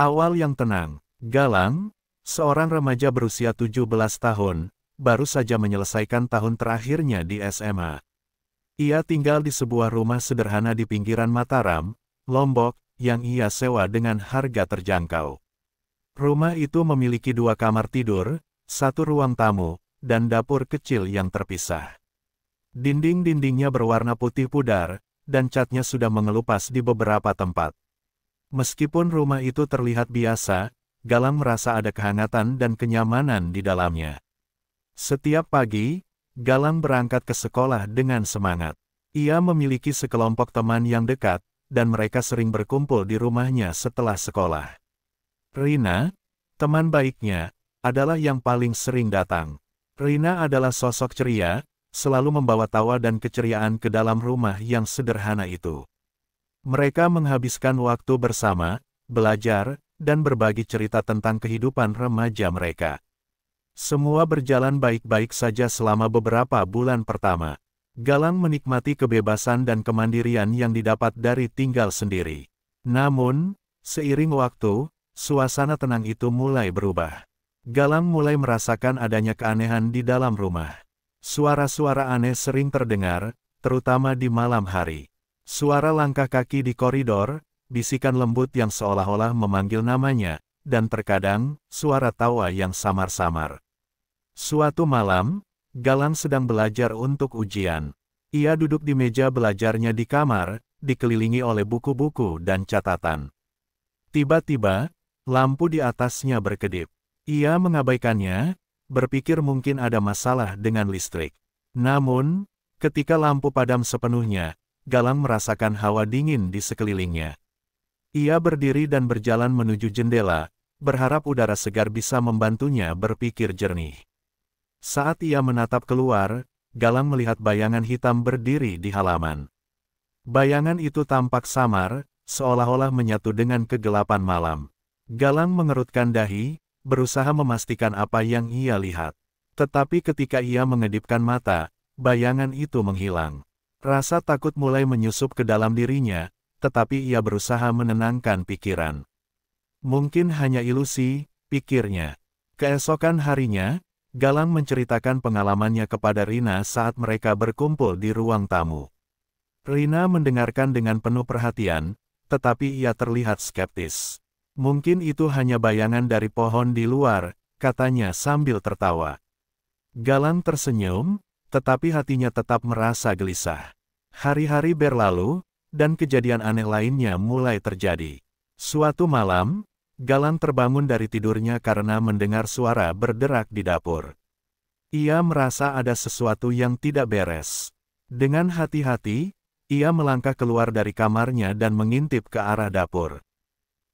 Awal yang tenang. Galang, seorang remaja berusia 17 tahun, baru saja menyelesaikan tahun terakhirnya di SMA. Ia tinggal di sebuah rumah sederhana di pinggiran Mataram, Lombok, yang ia sewa dengan harga terjangkau. Rumah itu memiliki 2 kamar tidur, 1 ruang tamu, dan dapur kecil yang terpisah. Dinding-dindingnya berwarna putih pudar, dan catnya sudah mengelupas di beberapa tempat. Meskipun rumah itu terlihat biasa, Galang merasa ada kehangatan dan kenyamanan di dalamnya. Setiap pagi, Galang berangkat ke sekolah dengan semangat. Ia memiliki sekelompok teman yang dekat, dan mereka sering berkumpul di rumahnya setelah sekolah. Rina, teman baiknya, adalah yang paling sering datang. Rina adalah sosok ceria, selalu membawa tawa dan keceriaan ke dalam rumah yang sederhana itu. Mereka menghabiskan waktu bersama, belajar, dan berbagi cerita tentang kehidupan remaja mereka. Semua berjalan baik-baik saja selama beberapa bulan pertama. Galang menikmati kebebasan dan kemandirian yang didapat dari tinggal sendiri. Namun, seiring waktu, suasana tenang itu mulai berubah. Galang mulai merasakan adanya keanehan di dalam rumah. Suara-suara aneh sering terdengar, terutama di malam hari. Suara langkah kaki di koridor, bisikan lembut yang seolah-olah memanggil namanya, dan terkadang, suara tawa yang samar-samar. Suatu malam, Galang sedang belajar untuk ujian. Ia duduk di meja belajarnya di kamar, dikelilingi oleh buku-buku dan catatan. Tiba-tiba, lampu di atasnya berkedip. Ia mengabaikannya, berpikir mungkin ada masalah dengan listrik. Namun, ketika lampu padam sepenuhnya, Galang merasakan hawa dingin di sekelilingnya. Ia berdiri dan berjalan menuju jendela, berharap udara segar bisa membantunya berpikir jernih. Saat ia menatap keluar, Galang melihat bayangan hitam berdiri di halaman. Bayangan itu tampak samar, seolah-olah menyatu dengan kegelapan malam. Galang mengerutkan dahi, berusaha memastikan apa yang ia lihat. Tetapi ketika ia mengedipkan mata, bayangan itu menghilang. Rasa takut mulai menyusup ke dalam dirinya, tetapi ia berusaha menenangkan pikiran. Mungkin hanya ilusi, pikirnya. Keesokan harinya, Galang menceritakan pengalamannya kepada Rina saat mereka berkumpul di ruang tamu. Rina mendengarkan dengan penuh perhatian, tetapi ia terlihat skeptis. Mungkin itu hanya bayangan dari pohon di luar, katanya sambil tertawa. Galang tersenyum, tetapi hatinya tetap merasa gelisah. Hari-hari berlalu, dan kejadian aneh lainnya mulai terjadi. Suatu malam, Galang terbangun dari tidurnya karena mendengar suara berderak di dapur. Ia merasa ada sesuatu yang tidak beres. Dengan hati-hati, ia melangkah keluar dari kamarnya dan mengintip ke arah dapur.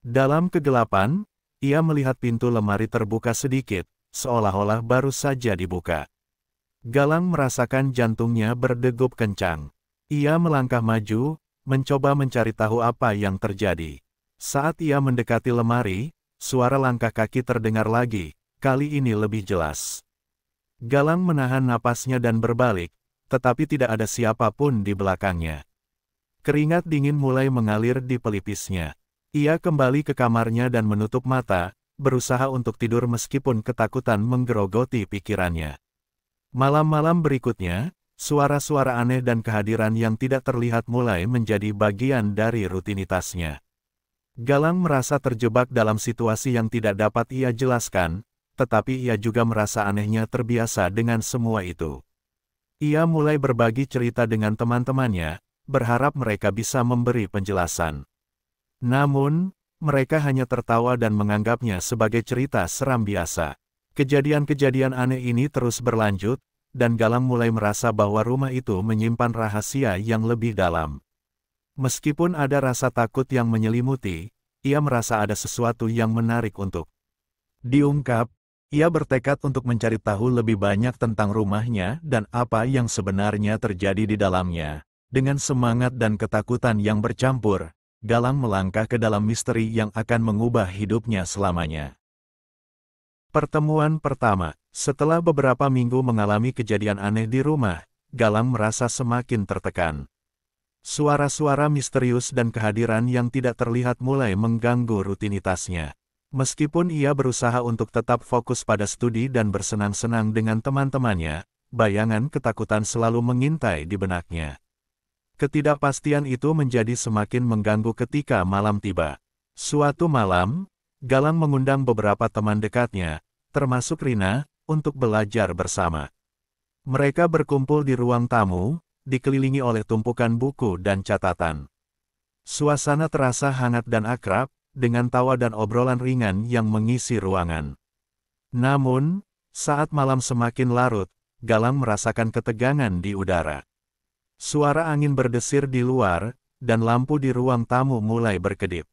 Dalam kegelapan, ia melihat pintu lemari terbuka sedikit, seolah-olah baru saja dibuka. Galang merasakan jantungnya berdegup kencang. Ia melangkah maju, mencoba mencari tahu apa yang terjadi. Saat ia mendekati lemari, suara langkah kaki terdengar lagi, kali ini lebih jelas. Galang menahan napasnya dan berbalik, tetapi tidak ada siapapun di belakangnya. Keringat dingin mulai mengalir di pelipisnya. Ia kembali ke kamarnya dan menutup mata, berusaha untuk tidur meskipun ketakutan menggerogoti pikirannya. Malam-malam berikutnya, suara-suara aneh dan kehadiran yang tidak terlihat mulai menjadi bagian dari rutinitasnya. Galang merasa terjebak dalam situasi yang tidak dapat ia jelaskan, tetapi ia juga merasa anehnya terbiasa dengan semua itu. Ia mulai berbagi cerita dengan teman-temannya, berharap mereka bisa memberi penjelasan. Namun, mereka hanya tertawa dan menganggapnya sebagai cerita seram biasa. Kejadian-kejadian aneh ini terus berlanjut, dan Galang mulai merasa bahwa rumah itu menyimpan rahasia yang lebih dalam. Meskipun ada rasa takut yang menyelimuti, ia merasa ada sesuatu yang menarik untuk diungkap. Ia bertekad untuk mencari tahu lebih banyak tentang rumahnya dan apa yang sebenarnya terjadi di dalamnya. Dengan semangat dan ketakutan yang bercampur, Galang melangkah ke dalam misteri yang akan mengubah hidupnya selamanya. Pertemuan pertama. Setelah beberapa minggu mengalami kejadian aneh di rumah, Galang merasa semakin tertekan. Suara-suara misterius dan kehadiran yang tidak terlihat mulai mengganggu rutinitasnya. Meskipun ia berusaha untuk tetap fokus pada studi dan bersenang-senang dengan teman-temannya, bayangan ketakutan selalu mengintai di benaknya. Ketidakpastian itu menjadi semakin mengganggu ketika malam tiba. Suatu malam, Galang mengundang beberapa teman dekatnya, termasuk Rina, untuk belajar bersama. Mereka berkumpul di ruang tamu, dikelilingi oleh tumpukan buku dan catatan. Suasana terasa hangat dan akrab, dengan tawa dan obrolan ringan yang mengisi ruangan. Namun, saat malam semakin larut, Galang merasakan ketegangan di udara. Suara angin berdesir di luar, dan lampu di ruang tamu mulai berkedip.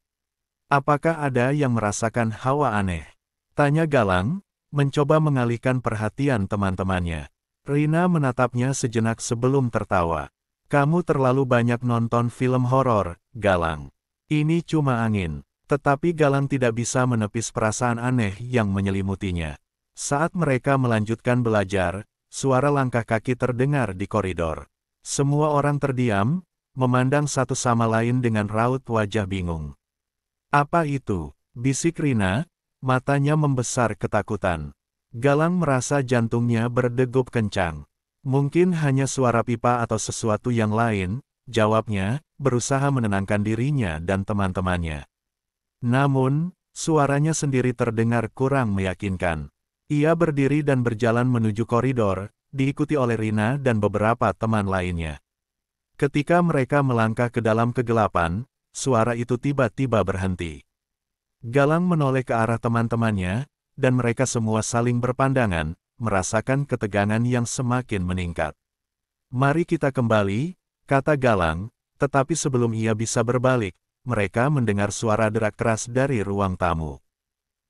Apakah ada yang merasakan hawa aneh? Tanya Galang, mencoba mengalihkan perhatian teman-temannya. Rina menatapnya sejenak sebelum tertawa. Kamu terlalu banyak nonton film horor, Galang. Ini cuma angin. Tetapi Galang tidak bisa menepis perasaan aneh yang menyelimutinya. Saat mereka melanjutkan belajar, suara langkah kaki terdengar di koridor. Semua orang terdiam, memandang satu sama lain dengan raut wajah bingung. Apa itu? Bisik Rina, matanya membesar ketakutan. Galang merasa jantungnya berdegup kencang. Mungkin hanya suara pipa atau sesuatu yang lain, jawabnya, berusaha menenangkan dirinya dan teman-temannya. Namun, suaranya sendiri terdengar kurang meyakinkan. Ia berdiri dan berjalan menuju koridor, diikuti oleh Rina dan beberapa teman lainnya. Ketika mereka melangkah ke dalam kegelapan, suara itu tiba-tiba berhenti. Galang menoleh ke arah teman-temannya, dan mereka semua saling berpandangan, merasakan ketegangan yang semakin meningkat. Mari kita kembali, kata Galang, tetapi sebelum ia bisa berbalik, mereka mendengar suara derak keras dari ruang tamu.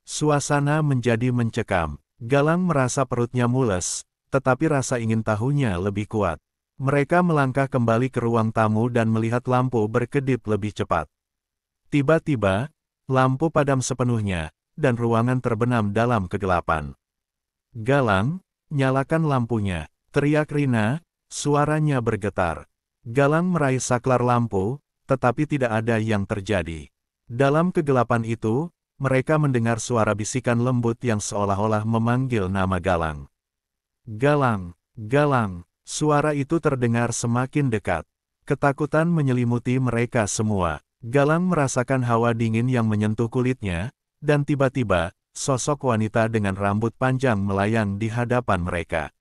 Suasana menjadi mencekam. Galang merasa perutnya mules, tetapi rasa ingin tahunya lebih kuat. Mereka melangkah kembali ke ruang tamu dan melihat lampu berkedip lebih cepat. Tiba-tiba, lampu padam sepenuhnya, dan ruangan terbenam dalam kegelapan. Galang, nyalakan lampunya, teriak Rina, suaranya bergetar. Galang meraih saklar lampu, tetapi tidak ada yang terjadi. Dalam kegelapan itu, mereka mendengar suara bisikan lembut yang seolah-olah memanggil nama Galang. Galang, Galang, suara itu terdengar semakin dekat. Ketakutan menyelimuti mereka semua. Galang merasakan hawa dingin yang menyentuh kulitnya, dan tiba-tiba, sosok wanita dengan rambut panjang melayang di hadapan mereka.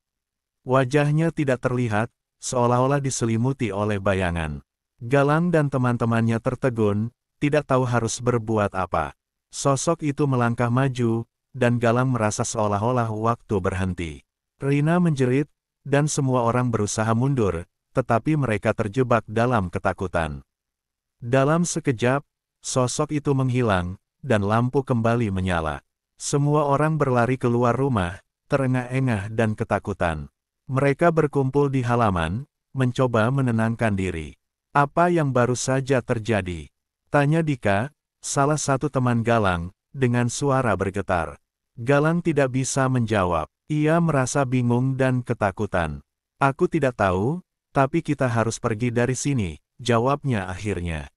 Wajahnya tidak terlihat, seolah-olah diselimuti oleh bayangan. Galang dan teman-temannya tertegun, tidak tahu harus berbuat apa. Sosok itu melangkah maju, dan Galang merasa seolah-olah waktu berhenti. Rina menjerit, dan semua orang berusaha mundur, tetapi mereka terjebak dalam ketakutan. Dalam sekejap, sosok itu menghilang, dan lampu kembali menyala. Semua orang berlari keluar rumah, terengah-engah dan ketakutan. Mereka berkumpul di halaman, mencoba menenangkan diri. Apa yang baru saja terjadi? Tanya Dika, salah satu teman Galang, dengan suara bergetar. Galang tidak bisa menjawab. Ia merasa bingung dan ketakutan. Aku tidak tahu, tapi kita harus pergi dari sini, jawabnya akhirnya.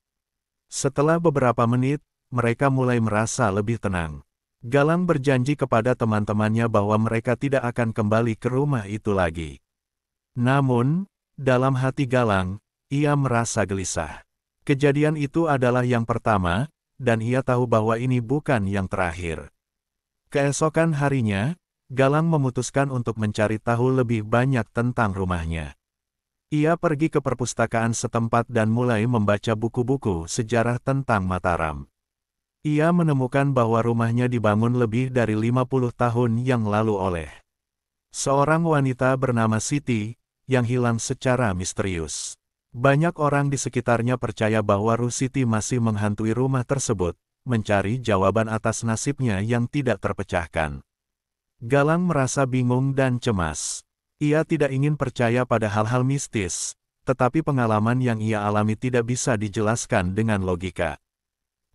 Setelah beberapa menit, mereka mulai merasa lebih tenang. Galang berjanji kepada teman-temannya bahwa mereka tidak akan kembali ke rumah itu lagi. Namun, dalam hati Galang, ia merasa gelisah. Kejadian itu adalah yang pertama, dan ia tahu bahwa ini bukan yang terakhir. Keesokan harinya, Galang memutuskan untuk mencari tahu lebih banyak tentang rumahnya. Ia pergi ke perpustakaan setempat dan mulai membaca buku-buku sejarah tentang Mataram. Ia menemukan bahwa rumahnya dibangun lebih dari 50 tahun yang lalu oleh seorang wanita bernama Siti, yang hilang secara misterius. Banyak orang di sekitarnya percaya bahwa Ruh Siti masih menghantui rumah tersebut, mencari jawaban atas nasibnya yang tidak terpecahkan. Galang merasa bingung dan cemas. Ia tidak ingin percaya pada hal-hal mistis, tetapi pengalaman yang ia alami tidak bisa dijelaskan dengan logika.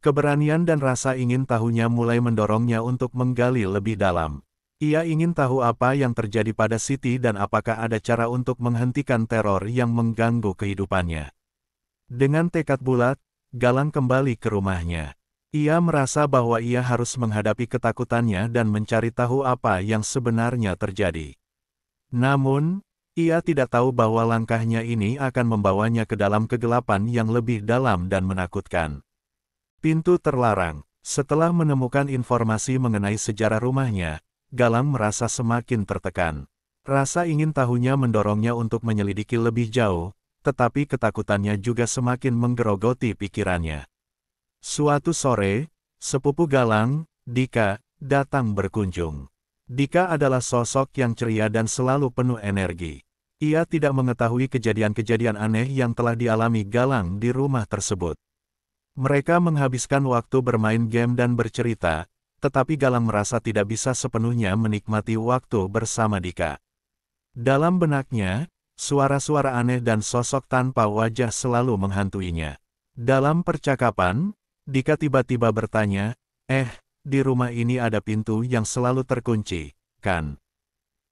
Keberanian dan rasa ingin tahunya mulai mendorongnya untuk menggali lebih dalam. Ia ingin tahu apa yang terjadi pada Siti dan apakah ada cara untuk menghentikan teror yang mengganggu kehidupannya. Dengan tekad bulat, Galang kembali ke rumahnya. Ia merasa bahwa ia harus menghadapi ketakutannya dan mencari tahu apa yang sebenarnya terjadi. Namun, ia tidak tahu bahwa langkahnya ini akan membawanya ke dalam kegelapan yang lebih dalam dan menakutkan. Pintu terlarang. Setelah menemukan informasi mengenai sejarah rumahnya, Galang merasa semakin tertekan. Rasa ingin tahunya mendorongnya untuk menyelidiki lebih jauh, tetapi ketakutannya juga semakin menggerogoti pikirannya. Suatu sore, sepupu Galang, Dika, datang berkunjung. Dika adalah sosok yang ceria dan selalu penuh energi. Ia tidak mengetahui kejadian-kejadian aneh yang telah dialami Galang di rumah tersebut. Mereka menghabiskan waktu bermain game dan bercerita, tetapi Galang merasa tidak bisa sepenuhnya menikmati waktu bersama Dika. Dalam benaknya, suara-suara aneh dan sosok tanpa wajah selalu menghantuinya. Dalam percakapan, Dika tiba-tiba bertanya, di rumah ini ada pintu yang selalu terkunci, kan?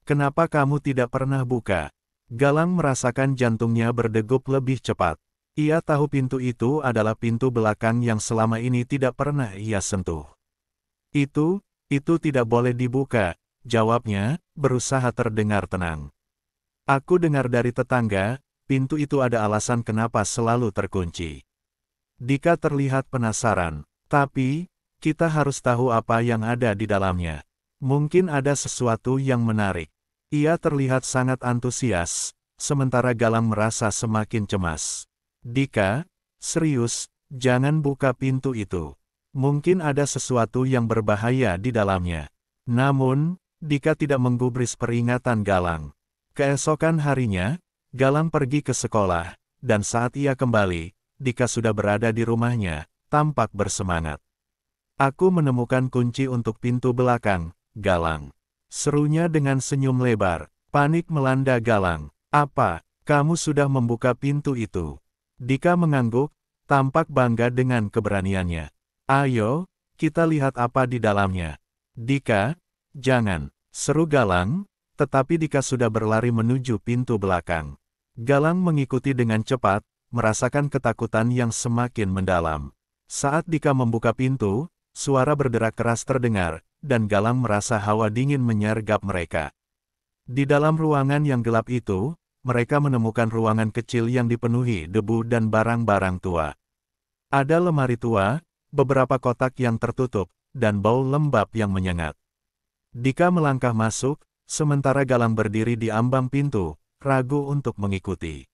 Kenapa kamu tidak pernah buka? Galang merasakan jantungnya berdegup lebih cepat. Ia tahu pintu itu adalah pintu belakang yang selama ini tidak pernah ia sentuh. Itu tidak boleh dibuka, jawabnya, berusaha terdengar tenang. Aku dengar dari tetangga, pintu itu ada alasan kenapa selalu terkunci. Dika terlihat penasaran, tapi, kita harus tahu apa yang ada di dalamnya. Mungkin ada sesuatu yang menarik. Ia terlihat sangat antusias, sementara Galang merasa semakin cemas. Dika, serius, jangan buka pintu itu. Mungkin ada sesuatu yang berbahaya di dalamnya. Namun, Dika tidak menggubris peringatan Galang. Keesokan harinya, Galang pergi ke sekolah, dan saat ia kembali, Dika sudah berada di rumahnya, tampak bersemangat. Aku menemukan kunci untuk pintu belakang, Galang. Serunya dengan senyum lebar. Panik melanda Galang. Apa, kamu sudah membuka pintu itu? Dika mengangguk, tampak bangga dengan keberaniannya. Ayo, kita lihat apa di dalamnya. Dika, jangan, seru Galang, tetapi Dika sudah berlari menuju pintu belakang. Galang mengikuti dengan cepat, merasakan ketakutan yang semakin mendalam. Saat Dika membuka pintu, suara berderak keras terdengar, dan Galang merasa hawa dingin menyergap mereka. Di dalam ruangan yang gelap itu, mereka menemukan ruangan kecil yang dipenuhi debu dan barang-barang tua. Ada lemari tua, beberapa kotak yang tertutup, dan bau lembab yang menyengat. Dika melangkah masuk, sementara Galang berdiri di ambang pintu, ragu untuk mengikuti.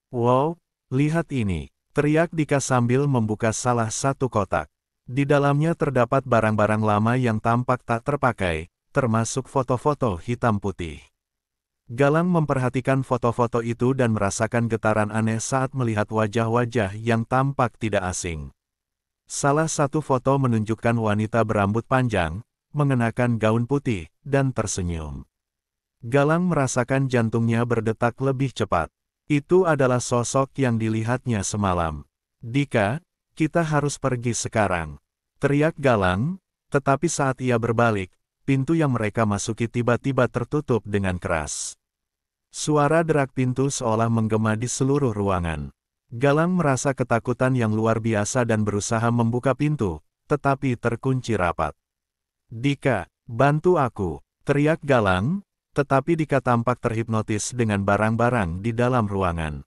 Wow, lihat ini, teriak Dika sambil membuka salah satu kotak. Di dalamnya terdapat barang-barang lama yang tampak tak terpakai, termasuk foto-foto hitam putih. Galang memperhatikan foto-foto itu dan merasakan getaran aneh saat melihat wajah-wajah yang tampak tidak asing. Salah satu foto menunjukkan wanita berambut panjang, mengenakan gaun putih, dan tersenyum. Galang merasakan jantungnya berdetak lebih cepat. Itu adalah sosok yang dilihatnya semalam. Dika, kita harus pergi sekarang, teriak Galang, tetapi saat ia berbalik, pintu yang mereka masuki tiba-tiba tertutup dengan keras. Suara derak pintu seolah menggema di seluruh ruangan. Galang merasa ketakutan yang luar biasa dan berusaha membuka pintu, tetapi terkunci rapat. Dika, bantu aku, teriak Galang, tetapi Dika tampak terhipnotis dengan barang-barang di dalam ruangan.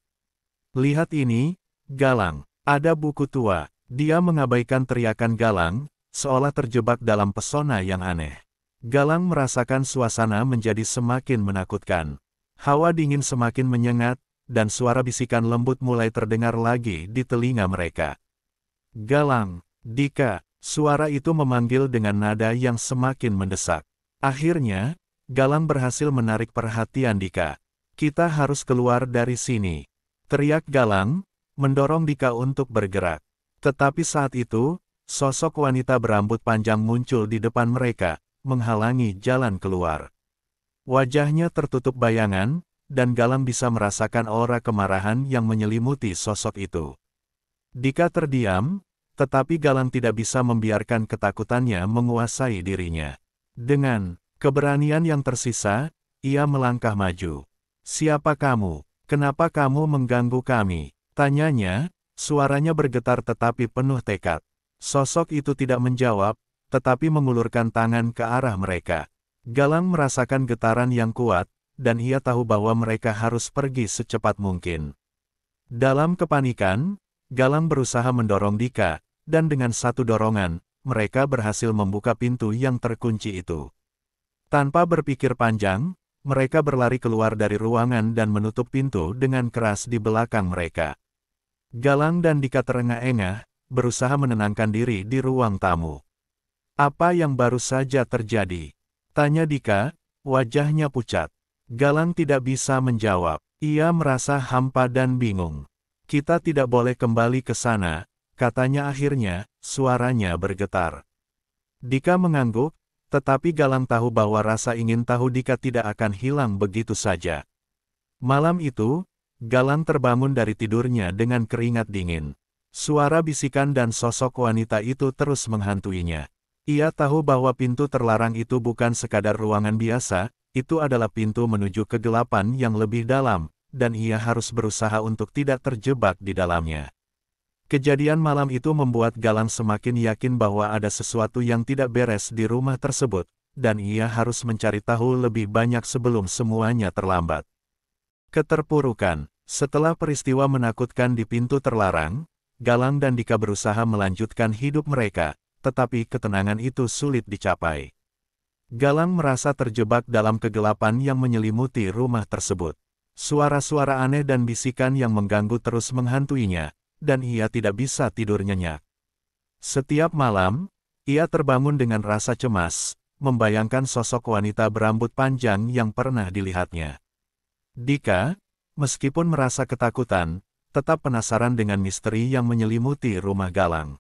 Lihat ini, Galang, ada buku tua. Dia mengabaikan teriakan Galang, seolah terjebak dalam pesona yang aneh. Galang merasakan suasana menjadi semakin menakutkan. Hawa dingin semakin menyengat, dan suara bisikan lembut mulai terdengar lagi di telinga mereka. Galang, Dika, suara itu memanggil dengan nada yang semakin mendesak. Akhirnya, Galang berhasil menarik perhatian Dika. Kita harus keluar dari sini, teriak Galang, mendorong Dika untuk bergerak. Tetapi saat itu, sosok wanita berambut panjang muncul di depan mereka, menghalangi jalan keluar. Wajahnya tertutup bayangan, dan Galang bisa merasakan aura kemarahan yang menyelimuti sosok itu. Dika terdiam, tetapi Galang tidak bisa membiarkan ketakutannya menguasai dirinya. Dengan keberanian yang tersisa, ia melangkah maju. Siapa kamu? Kenapa kamu mengganggu kami? Tanyanya, Suaranya bergetar tetapi penuh tekad. Sosok itu tidak menjawab, tetapi mengulurkan tangan ke arah mereka. Galang merasakan getaran yang kuat, dan ia tahu bahwa mereka harus pergi secepat mungkin. Dalam kepanikan, Galang berusaha mendorong Dika, dan dengan satu dorongan, mereka berhasil membuka pintu yang terkunci itu. Tanpa berpikir panjang, mereka berlari keluar dari ruangan dan menutup pintu dengan keras di belakang mereka. Galang dan Dika terengah-engah, berusaha menenangkan diri di ruang tamu. "Apa yang baru saja terjadi?" tanya Dika, wajahnya pucat. Galang tidak bisa menjawab. Ia merasa hampa dan bingung. "Kita tidak boleh kembali ke sana," katanya akhirnya, suaranya bergetar. Dika mengangguk, tetapi Galang tahu bahwa rasa ingin tahu Dika tidak akan hilang begitu saja. Malam itu, Galang terbangun dari tidurnya dengan keringat dingin. Suara bisikan dan sosok wanita itu terus menghantuinya. Ia tahu bahwa pintu terlarang itu bukan sekadar ruangan biasa, itu adalah pintu menuju kegelapan yang lebih dalam, dan ia harus berusaha untuk tidak terjebak di dalamnya. Kejadian malam itu membuat Galang semakin yakin bahwa ada sesuatu yang tidak beres di rumah tersebut, dan ia harus mencari tahu lebih banyak sebelum semuanya terlambat. Keterpurukan. Setelah peristiwa menakutkan di pintu terlarang, Galang dan Dika berusaha melanjutkan hidup mereka, tetapi ketenangan itu sulit dicapai. Galang merasa terjebak dalam kegelapan yang menyelimuti rumah tersebut. Suara-suara aneh dan bisikan yang mengganggu terus menghantuinya, dan ia tidak bisa tidur nyenyak. Setiap malam, ia terbangun dengan rasa cemas, membayangkan sosok wanita berambut panjang yang pernah dilihatnya. Dika, meskipun merasa ketakutan, tetap penasaran dengan misteri yang menyelimuti rumah Galang.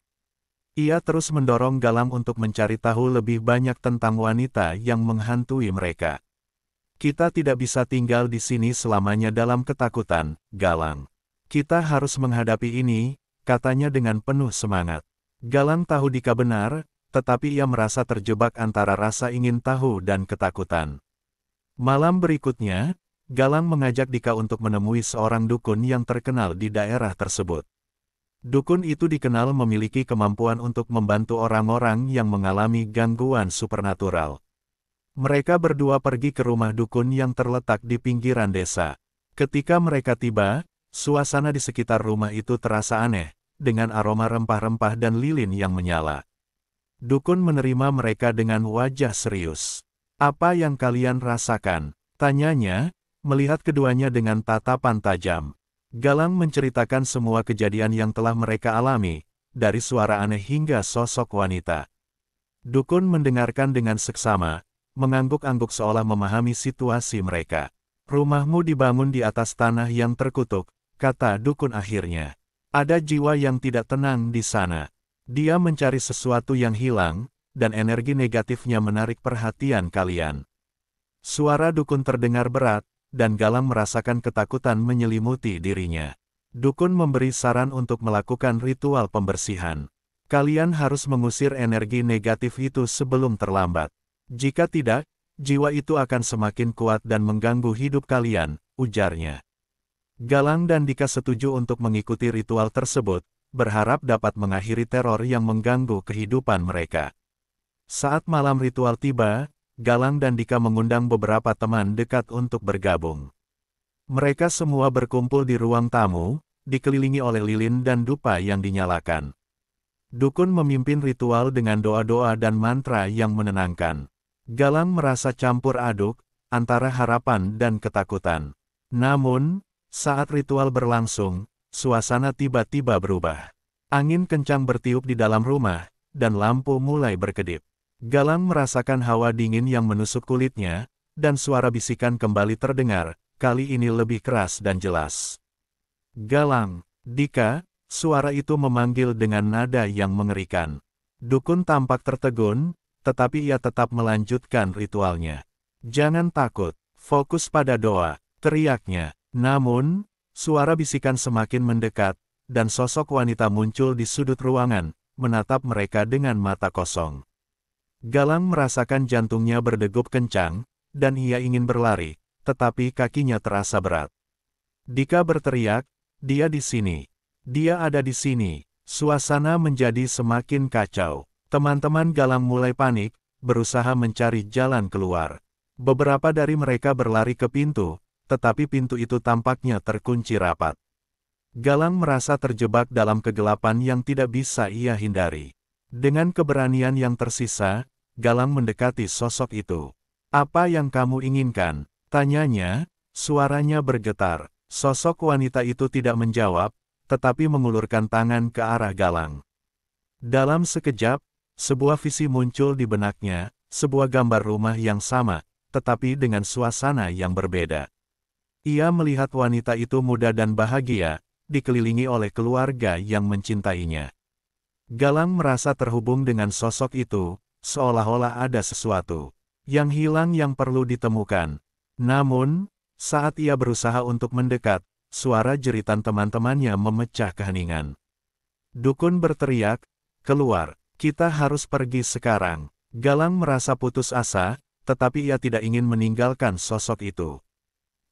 Ia terus mendorong Galang untuk mencari tahu lebih banyak tentang wanita yang menghantui mereka. "Kita tidak bisa tinggal di sini selamanya dalam ketakutan, Galang. Kita harus menghadapi ini," katanya dengan penuh semangat. Galang tahu Dika benar, tetapi ia merasa terjebak antara rasa ingin tahu dan ketakutan. Malam berikutnya, Galang mengajak Dika untuk menemui seorang dukun yang terkenal di daerah tersebut. Dukun itu dikenal memiliki kemampuan untuk membantu orang-orang yang mengalami gangguan supernatural. Mereka berdua pergi ke rumah dukun yang terletak di pinggiran desa. Ketika mereka tiba, suasana di sekitar rumah itu terasa aneh, dengan aroma rempah-rempah dan lilin yang menyala. Dukun menerima mereka dengan wajah serius. "Apa yang kalian rasakan?" tanyanya, melihat keduanya dengan tatapan tajam. Galang menceritakan semua kejadian yang telah mereka alami, dari suara aneh hingga sosok wanita. Dukun mendengarkan dengan seksama, mengangguk-angguk seolah memahami situasi mereka. "Rumahmu dibangun di atas tanah yang terkutuk," kata dukun akhirnya. "Ada jiwa yang tidak tenang di sana. Dia mencari sesuatu yang hilang, dan energi negatifnya menarik perhatian kalian." Suara dukun terdengar berat, dan Galang merasakan ketakutan menyelimuti dirinya. Dukun memberi saran untuk melakukan ritual pembersihan. "Kalian harus mengusir energi negatif itu sebelum terlambat. Jika tidak, jiwa itu akan semakin kuat dan mengganggu hidup kalian," ujarnya. Galang dan Dika setuju untuk mengikuti ritual tersebut, berharap dapat mengakhiri teror yang mengganggu kehidupan mereka. Saat malam ritual tiba, Galang dan Dika mengundang beberapa teman dekat untuk bergabung. Mereka semua berkumpul di ruang tamu, dikelilingi oleh lilin dan dupa yang dinyalakan. Dukun memimpin ritual dengan doa-doa dan mantra yang menenangkan. Galang merasa campur aduk, antara harapan dan ketakutan. Namun, saat ritual berlangsung, suasana tiba-tiba berubah. Angin kencang bertiup di dalam rumah, dan lampu mulai berkedip. Galang merasakan hawa dingin yang menusuk kulitnya, dan suara bisikan kembali terdengar, kali ini lebih keras dan jelas. "Galang, Dika," suara itu memanggil dengan nada yang mengerikan. Dukun tampak tertegun, tetapi ia tetap melanjutkan ritualnya. "Jangan takut, fokus pada doa," teriaknya. Namun, suara bisikan semakin mendekat, dan sosok wanita muncul di sudut ruangan, menatap mereka dengan mata kosong. Galang merasakan jantungnya berdegup kencang, dan ia ingin berlari, tetapi kakinya terasa berat. Dika berteriak, "Dia di sini. Dia ada di sini. Suasana menjadi semakin kacau. Teman-teman Galang mulai panik, berusaha mencari jalan keluar. Beberapa dari mereka berlari ke pintu, tetapi pintu itu tampaknya terkunci rapat. Galang merasa terjebak dalam kegelapan yang tidak bisa ia hindari. Dengan keberanian yang tersisa, Galang mendekati sosok itu. "Apa yang kamu inginkan?" tanyanya, suaranya bergetar. Sosok wanita itu tidak menjawab, tetapi mengulurkan tangan ke arah Galang. Dalam sekejap, sebuah visi muncul di benaknya, sebuah gambar rumah yang sama, tetapi dengan suasana yang berbeda. Ia melihat wanita itu muda dan bahagia, dikelilingi oleh keluarga yang mencintainya. Galang merasa terhubung dengan sosok itu, seolah-olah ada sesuatu yang hilang yang perlu ditemukan. Namun, saat ia berusaha untuk mendekat, suara jeritan teman-temannya memecah keheningan. Dukun berteriak, "Keluar, kita harus pergi sekarang." Galang merasa putus asa, tetapi ia tidak ingin meninggalkan sosok itu.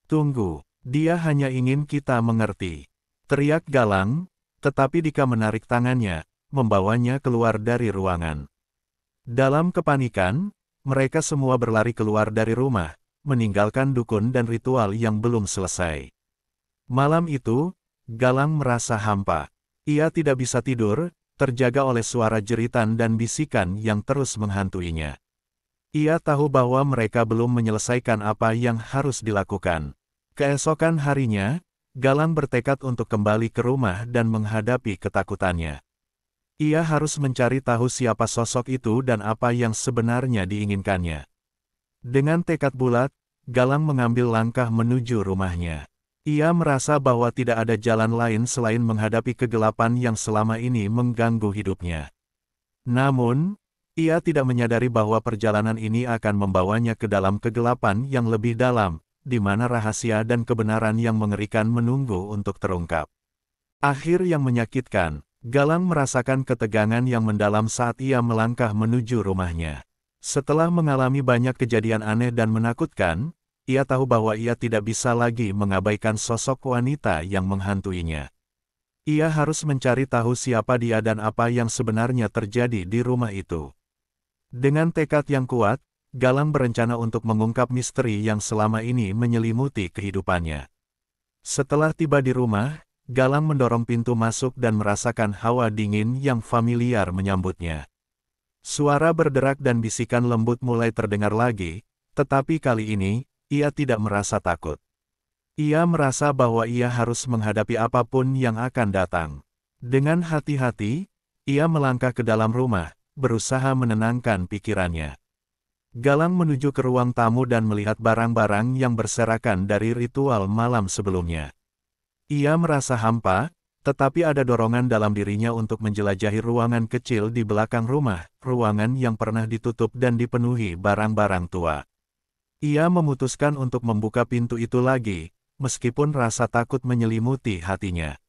"Tunggu, dia hanya ingin kita mengerti," teriak Galang, tetapi Dika menarik tangannya, membawanya keluar dari ruangan. Dalam kepanikan, mereka semua berlari keluar dari rumah, meninggalkan dukun dan ritual yang belum selesai. Malam itu, Galang merasa hampa. Ia tidak bisa tidur, terjaga oleh suara jeritan dan bisikan yang terus menghantuinya. Ia tahu bahwa mereka belum menyelesaikan apa yang harus dilakukan. Keesokan harinya, Galang bertekad untuk kembali ke rumah dan menghadapi ketakutannya. Ia harus mencari tahu siapa sosok itu dan apa yang sebenarnya diinginkannya. Dengan tekad bulat, Galang mengambil langkah menuju rumahnya. Ia merasa bahwa tidak ada jalan lain selain menghadapi kegelapan yang selama ini mengganggu hidupnya. Namun, ia tidak menyadari bahwa perjalanan ini akan membawanya ke dalam kegelapan yang lebih dalam, di mana rahasia dan kebenaran yang mengerikan menunggu untuk terungkap. Akhir yang menyakitkan, Galang merasakan ketegangan yang mendalam saat ia melangkah menuju rumahnya. Setelah mengalami banyak kejadian aneh dan menakutkan, ia tahu bahwa ia tidak bisa lagi mengabaikan sosok wanita yang menghantuinya. Ia harus mencari tahu siapa dia dan apa yang sebenarnya terjadi di rumah itu. Dengan tekad yang kuat, Galang berencana untuk mengungkap misteri yang selama ini menyelimuti kehidupannya. Setelah tiba di rumah, Galang mendorong pintu masuk dan merasakan hawa dingin yang familiar menyambutnya. Suara berderak dan bisikan lembut mulai terdengar lagi, tetapi kali ini, ia tidak merasa takut. Ia merasa bahwa ia harus menghadapi apapun yang akan datang. Dengan hati-hati, ia melangkah ke dalam rumah, berusaha menenangkan pikirannya. Galang menuju ke ruang tamu dan melihat barang-barang yang berserakan dari ritual malam sebelumnya. Ia merasa hampa, tetapi ada dorongan dalam dirinya untuk menjelajahi ruangan kecil di belakang rumah, ruangan yang pernah ditutup dan dipenuhi barang-barang tua. Ia memutuskan untuk membuka pintu itu lagi, meskipun rasa takut menyelimuti hatinya.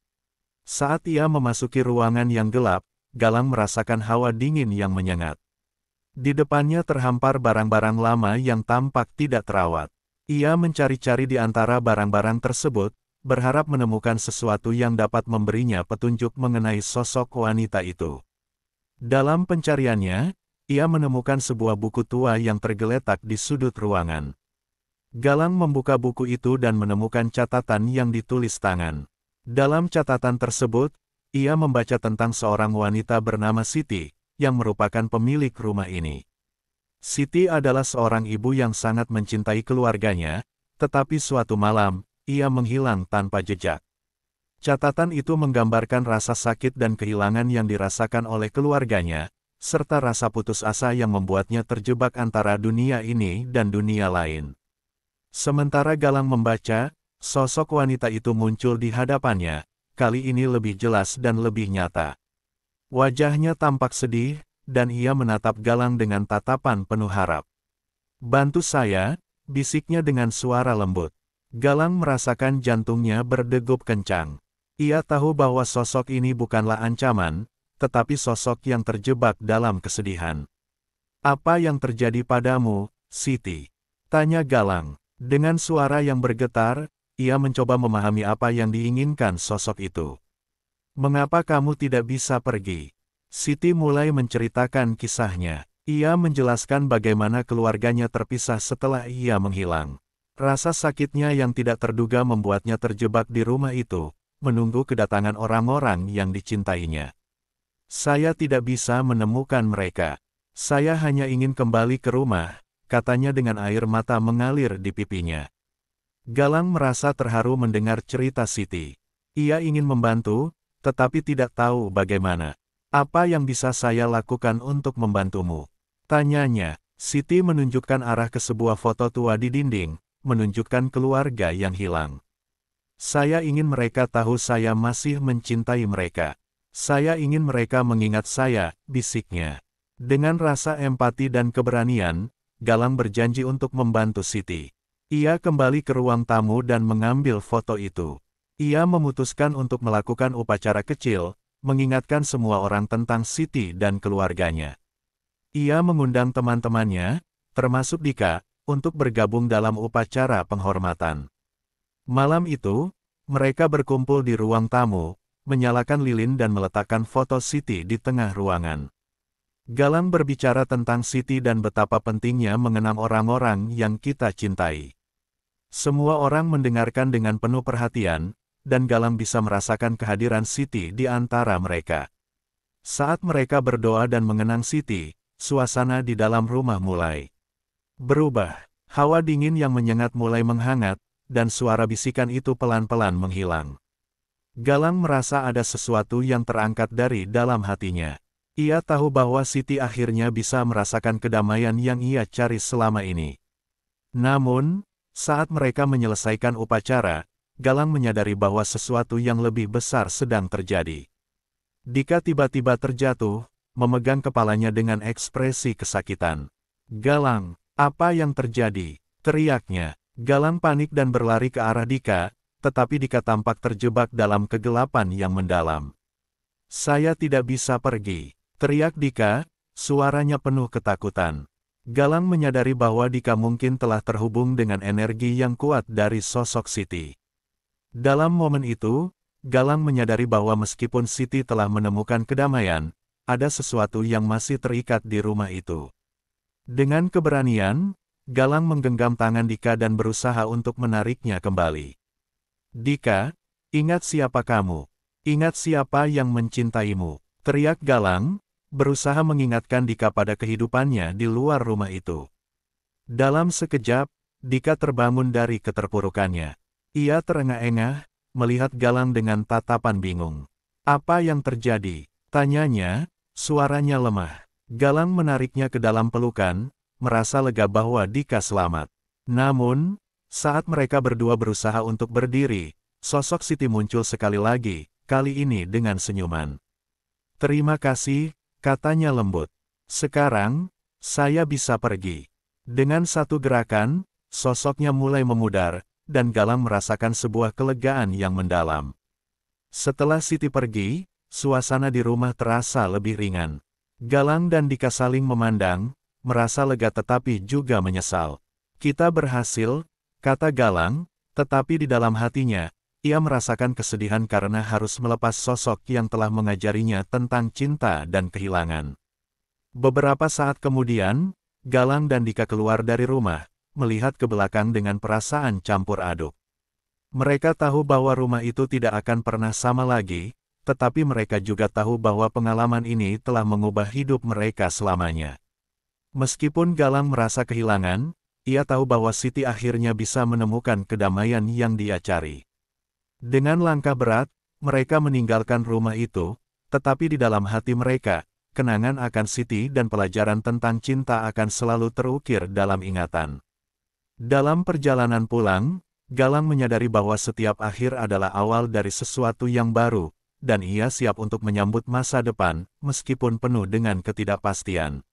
Saat ia memasuki ruangan yang gelap, Galang merasakan hawa dingin yang menyengat. Di depannya terhampar barang-barang lama yang tampak tidak terawat. Ia mencari-cari di antara barang-barang tersebut, berharap menemukan sesuatu yang dapat memberinya petunjuk mengenai sosok wanita itu. Dalam pencariannya, ia menemukan sebuah buku tua yang tergeletak di sudut ruangan. Galang membuka buku itu dan menemukan catatan yang ditulis tangan. Dalam catatan tersebut, ia membaca tentang seorang wanita bernama Siti, yang merupakan pemilik rumah ini. Siti adalah seorang ibu yang sangat mencintai keluarganya, tetapi suatu malam, ia menghilang tanpa jejak. Catatan itu menggambarkan rasa sakit dan kehilangan yang dirasakan oleh keluarganya, serta rasa putus asa yang membuatnya terjebak antara dunia ini dan dunia lain. Sementara Galang membaca, sosok wanita itu muncul di hadapannya, kali ini lebih jelas dan lebih nyata. Wajahnya tampak sedih, dan ia menatap Galang dengan tatapan penuh harap. "Bantu saya," bisiknya dengan suara lembut. Galang merasakan jantungnya berdegup kencang. Ia tahu bahwa sosok ini bukanlah ancaman, tetapi sosok yang terjebak dalam kesedihan. "Apa yang terjadi padamu, Siti?" tanya Galang. Dengan suara yang bergetar, ia mencoba memahami apa yang diinginkan sosok itu. Mengapa kamu tidak bisa pergi? Siti mulai menceritakan kisahnya. Ia menjelaskan bagaimana keluarganya terpisah setelah ia menghilang. Rasa sakitnya yang tidak terduga membuatnya terjebak di rumah itu, menunggu kedatangan orang-orang yang dicintainya. Saya tidak bisa menemukan mereka. Saya hanya ingin kembali ke rumah, katanya dengan air mata mengalir di pipinya. Galang merasa terharu mendengar cerita Siti. Ia ingin membantu, tetapi tidak tahu bagaimana. Apa yang bisa saya lakukan untuk membantumu? Tanyanya. Siti menunjukkan arah ke sebuah foto tua di dinding, menunjukkan keluarga yang hilang. Saya ingin mereka tahu saya masih mencintai mereka. Saya ingin mereka mengingat saya, bisiknya. Dengan rasa empati dan keberanian, Galang berjanji untuk membantu Siti. Ia kembali ke ruang tamu dan mengambil foto itu. Ia memutuskan untuk melakukan upacara kecil, mengingatkan semua orang tentang Siti dan keluarganya. Ia mengundang teman-temannya, termasuk Dika, untuk bergabung dalam upacara penghormatan. Malam itu, mereka berkumpul di ruang tamu, menyalakan lilin dan meletakkan foto Siti di tengah ruangan. Galang berbicara tentang Siti dan betapa pentingnya mengenang orang-orang yang kita cintai. Semua orang mendengarkan dengan penuh perhatian, dan Galang bisa merasakan kehadiran Siti di antara mereka. Saat mereka berdoa dan mengenang Siti, suasana di dalam rumah mulai berubah. Hawa dingin yang menyengat mulai menghangat, dan suara bisikan itu pelan-pelan menghilang. Galang merasa ada sesuatu yang terangkat dari dalam hatinya. Ia tahu bahwa Siti akhirnya bisa merasakan kedamaian yang ia cari selama ini. Namun, saat mereka menyelesaikan upacara, Galang menyadari bahwa sesuatu yang lebih besar sedang terjadi. Dika tiba-tiba terjatuh, memegang kepalanya dengan ekspresi kesakitan. Galang, apa yang terjadi? Teriaknya. Galang panik dan berlari ke arah Dika, tetapi Dika tampak terjebak dalam kegelapan yang mendalam. Saya tidak bisa pergi, teriak Dika, suaranya penuh ketakutan. Galang menyadari bahwa Dika mungkin telah terhubung dengan energi yang kuat dari sosok Siti. Dalam momen itu, Galang menyadari bahwa meskipun Siti telah menemukan kedamaian, ada sesuatu yang masih terikat di rumah itu. Dengan keberanian, Galang menggenggam tangan Dika dan berusaha untuk menariknya kembali. Dika, ingat siapa kamu? Ingat siapa yang mencintaimu? Teriak Galang, berusaha mengingatkan Dika pada kehidupannya di luar rumah itu. Dalam sekejap, Dika terbangun dari keterpurukannya. Ia terengah-engah, melihat Galang dengan tatapan bingung. Apa yang terjadi? Tanyanya, suaranya lemah. Galang menariknya ke dalam pelukan, merasa lega bahwa Dika selamat. Namun, saat mereka berdua berusaha untuk berdiri, sosok Siti muncul sekali lagi, kali ini dengan senyuman. Terima kasih, katanya lembut. Sekarang, saya bisa pergi. Dengan satu gerakan, sosoknya mulai memudar, dan Galang merasakan sebuah kelegaan yang mendalam. Setelah Siti pergi, suasana di rumah terasa lebih ringan. Galang dan Dika saling memandang, merasa lega tetapi juga menyesal. Kita berhasil, kata Galang, tetapi di dalam hatinya, ia merasakan kesedihan karena harus melepas sosok yang telah mengajarinya tentang cinta dan kehilangan. Beberapa saat kemudian, Galang dan Dika keluar dari rumah, melihat ke belakang dengan perasaan campur aduk. Mereka tahu bahwa rumah itu tidak akan pernah sama lagi, tetapi mereka juga tahu bahwa pengalaman ini telah mengubah hidup mereka selamanya. Meskipun Galang merasa kehilangan, ia tahu bahwa Siti akhirnya bisa menemukan kedamaian yang dia cari. Dengan langkah berat, mereka meninggalkan rumah itu, tetapi di dalam hati mereka, kenangan akan Siti dan pelajaran tentang cinta akan selalu terukir dalam ingatan. Dalam perjalanan pulang, Galang menyadari bahwa setiap akhir adalah awal dari sesuatu yang baru, dan ia siap untuk menyambut masa depan, meskipun penuh dengan ketidakpastian.